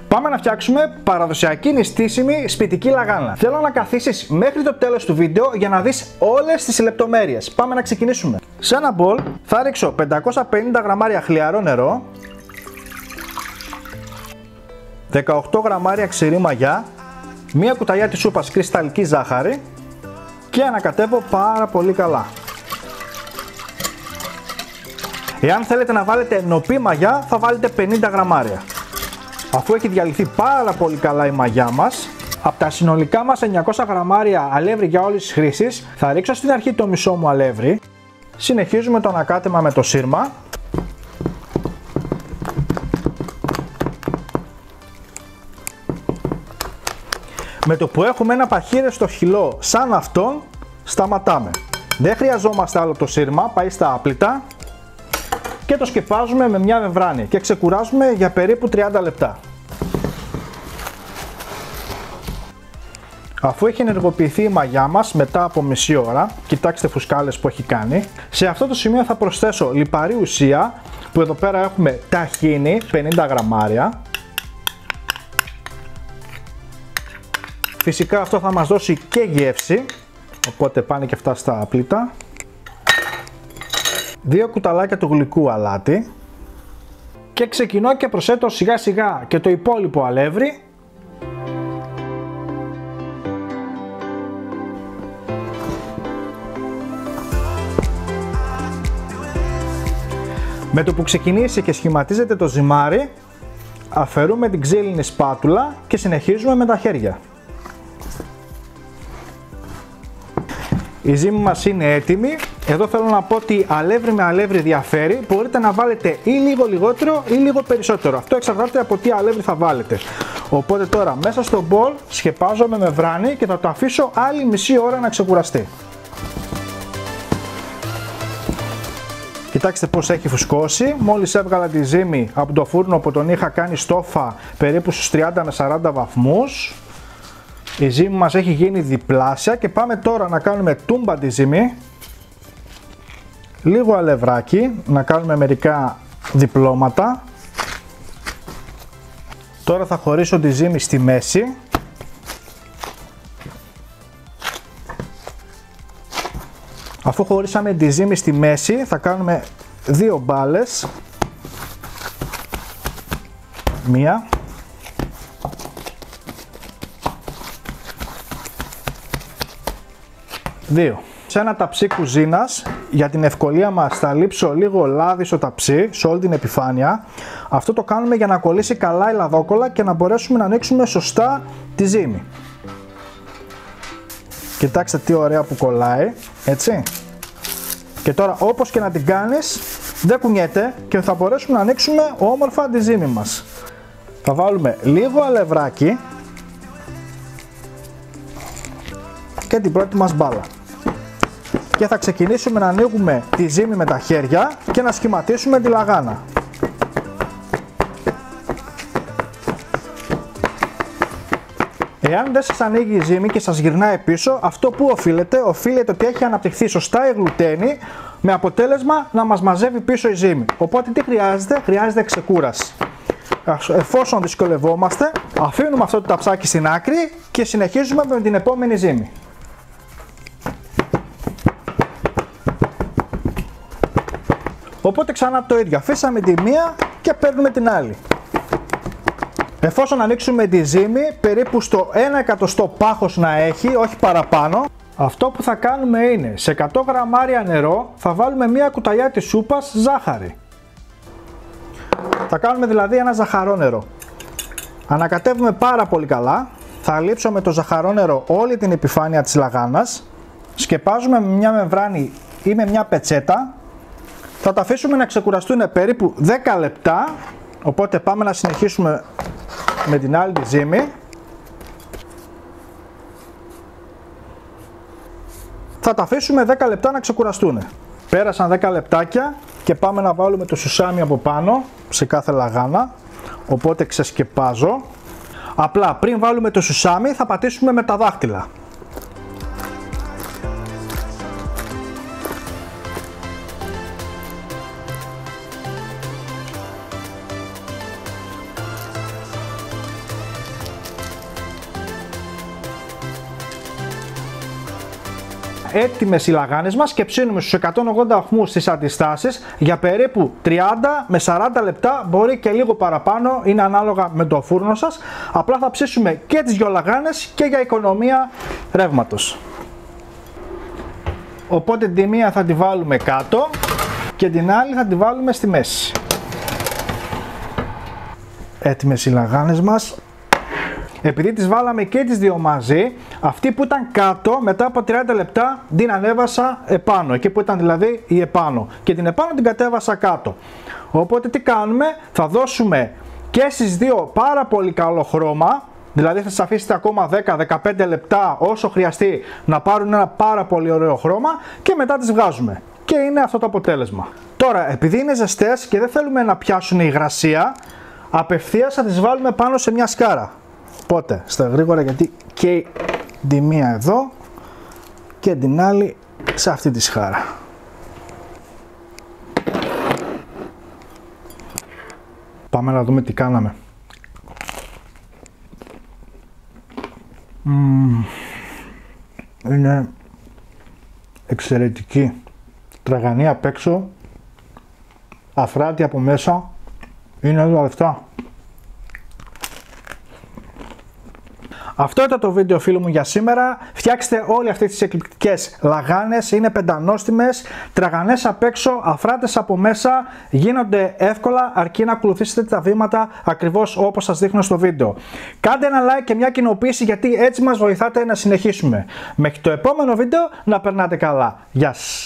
Πάμε να φτιάξουμε παραδοσιακή νηστίσιμη σπιτική λαγάνα. Θέλω να καθίσεις μέχρι το τέλος του βίντεο για να δεις όλες τις λεπτομέρειες. Πάμε να ξεκινήσουμε. Σε ένα μπολ θα ρίξω 550 γραμμάρια χλιαρό νερό, 18 γραμμάρια ξηρή μαγιά, μία κουταλιά της σούπας κρυσταλλική ζάχαρη και ανακατεύω πάρα πολύ καλά. Εάν θέλετε να βάλετε νοπή μαγιά θα βάλετε 50 γραμμάρια. Αφού έχει διαλυθεί πάρα πολύ καλά η μαγιά μας, από τα συνολικά μας 900 γραμμάρια αλεύρι για όλες τις χρήσεις, θα ρίξω στην αρχή το μισό μου αλεύρι. Συνεχίζουμε το ανακάτεμα με το σύρμα. Με το που έχουμε ένα παχύρεστο χυλό σαν αυτόν, σταματάμε. Δεν χρειαζόμαστε άλλο το σύρμα, πάει στα άπλυτα. Και το σκεπάζουμε με μια μεμβράνη και ξεκουράζουμε για περίπου 30 λεπτά. Αφού έχει ενεργοποιηθεί η μαγιά μας μετά από μισή ώρα, κοιτάξτε φουσκάλες που έχει κάνει, σε αυτό το σημείο θα προσθέσω λιπαρή ουσία, που εδώ πέρα έχουμε ταχίνι 50 γραμμάρια. Φυσικά αυτό θα μας δώσει και γεύση, οπότε πάνε και αυτά στα άπλυτα. 2 κουταλάκια του γλυκού αλάτι και ξεκινώ και προσθέτω σιγά σιγά και το υπόλοιπο αλεύρι. Με το που ξεκινήσει και σχηματίζεται το ζυμάρι, αφαιρούμε την ξύλινη σπάτουλα και συνεχίζουμε με τα χέρια. Η ζύμη μας είναι έτοιμη. Εδώ θέλω να πω ότι αλεύρι με αλεύρι διαφέρει. Μπορείτε να βάλετε ή λίγο λιγότερο ή λίγο περισσότερο. Αυτό εξαρτάται από τι αλεύρι θα βάλετε. Οπότε τώρα μέσα στο μπολ σκεπάζω με μεμβράνη και θα το αφήσω άλλη μισή ώρα να ξεκουραστεί. Κοιτάξτε πως έχει φουσκώσει. Μόλις έβγαλα τη ζύμη από το φούρνο που τον είχα κάνει στόφα περίπου στους 30 με 40 βαθμούς. Η ζύμη μας έχει γίνει διπλάσια και πάμε τώρα να κάνουμε τούμπα τη ζύμη. Λίγο αλευράκι, να κάνουμε μερικά διπλώματα. Τώρα θα χωρίσω τη ζύμη στη μέση. Αφού χωρίσαμε τη ζύμη στη μέση θα κάνουμε 2 μπάλες. Μία. Δύο. Σε ένα ταψί κουζίνας, για την ευκολία μας θα λείψω λίγο λάδι στο ταψί, σε όλη την επιφάνεια. Αυτό το κάνουμε για να κολλήσει καλά η λαδόκολλα και να μπορέσουμε να ανοίξουμε σωστά τη ζύμη. Κοιτάξτε τι ωραία που κολλάει, έτσι. Και τώρα όπως και να την κάνεις, δεν κουνιέται και θα μπορέσουμε να ανοίξουμε όμορφα τη ζύμη μας. Θα βάλουμε λίγο αλευράκι και την πρώτη μας μπάλα. Και θα ξεκινήσουμε να ανοίγουμε τη ζύμη με τα χέρια και να σχηματίσουμε τη λαγάνα. Εάν δεν σας ανοίγει η ζύμη και σας γυρνάει πίσω, αυτό που οφείλεται ότι έχει αναπτυχθεί σωστά η γλουτένη, με αποτέλεσμα να μας μαζεύει πίσω η ζύμη. Οπότε τι χρειάζεται? Χρειάζεται ξεκούραση. Εφόσον δυσκολευόμαστε, αφήνουμε αυτό το ταψάκι στην άκρη και συνεχίζουμε με την επόμενη ζύμη. Οπότε ξανά το ίδιο, αφήσαμε τη μία και παίρνουμε την άλλη. Εφόσον ανοίξουμε τη ζύμη, περίπου στο 1 εκατοστό πάχος να έχει, όχι παραπάνω, αυτό που θα κάνουμε είναι σε 100 γραμμάρια νερό θα βάλουμε μία κουταλιά της σούπας ζάχαρη. Θα κάνουμε δηλαδή ένα ζαχαρόνερο. Ανακατεύουμε πάρα πολύ καλά, θα λείψω με το ζαχαρόνερο όλη την επιφάνεια της λαγάνας, σκεπάζουμε με μια μεμβράνη ή με μια πετσέτα. Θα τα αφήσουμε να ξεκουραστούν περίπου 10 λεπτά, οπότε πάμε να συνεχίσουμε με την άλλη τη ζύμη. Θα τα αφήσουμε 10 λεπτά να ξεκουραστούν. Πέρασαν 10 λεπτάκια και πάμε να βάλουμε το σουσάμι από πάνω σε κάθε λαγάνα, οπότε ξεσκεπάζω. Απλά πριν βάλουμε το σουσάμι θα πατήσουμε με τα δάχτυλα. έτοιμες οι λαγάνες μας και ψήνουμε στους 180 βαθμούς στις αντιστάσεις για περίπου 30 με 40 λεπτά, μπορεί και λίγο παραπάνω, είναι ανάλογα με το φούρνο σας. Απλά θα ψήσουμε και τις δυο λαγάνες και για οικονομία ρεύματος. Οπότε τη μία θα τη βάλουμε κάτω και την άλλη θα τη βάλουμε στη μέση. Έτοιμες οι λαγάνες μας. Επειδή τις βάλαμε και τις δύο μαζί, αυτή που ήταν κάτω μετά από 30 λεπτά την ανέβασα επάνω, εκεί που ήταν δηλαδή η επάνω, και την επάνω την κατέβασα κάτω. Οπότε τι κάνουμε, θα δώσουμε και στις δύο πάρα πολύ καλό χρώμα, δηλαδή θα τις αφήσετε ακόμα 10-15 λεπτά όσο χρειαστεί να πάρουν ένα πάρα πολύ ωραίο χρώμα και μετά τις βγάζουμε. Και είναι αυτό το αποτέλεσμα. Τώρα, επειδή είναι ζεστές και δεν θέλουμε να πιάσουν η υγρασία, απευθείας θα τις βάλουμε πάνω σε μια σκάρα. Οπότε, στα γρήγορα, γιατί και τη μία εδώ και την άλλη σε αυτή τη σκάρα. Πάμε να δούμε τι κάναμε. Είναι εξαιρετική. Τραγανή απ' έξω, αφράτη από μέσα, είναι όλα αυτά. Αυτό ήταν το βίντεο, φίλοι μου, για σήμερα. Φτιάξτε όλες αυτές τις εκπληκτικές λαγάνες, είναι πεντανόστιμες, τραγανές απ' έξω, αφράτες από μέσα, γίνονται εύκολα αρκεί να ακολουθήσετε τα βήματα ακριβώς όπως σας δείχνω στο βίντεο. Κάντε ένα like και μια κοινοποίηση, γιατί έτσι μας βοηθάτε να συνεχίσουμε. Μέχρι το επόμενο βίντεο, να περνάτε καλά. Γεια σας.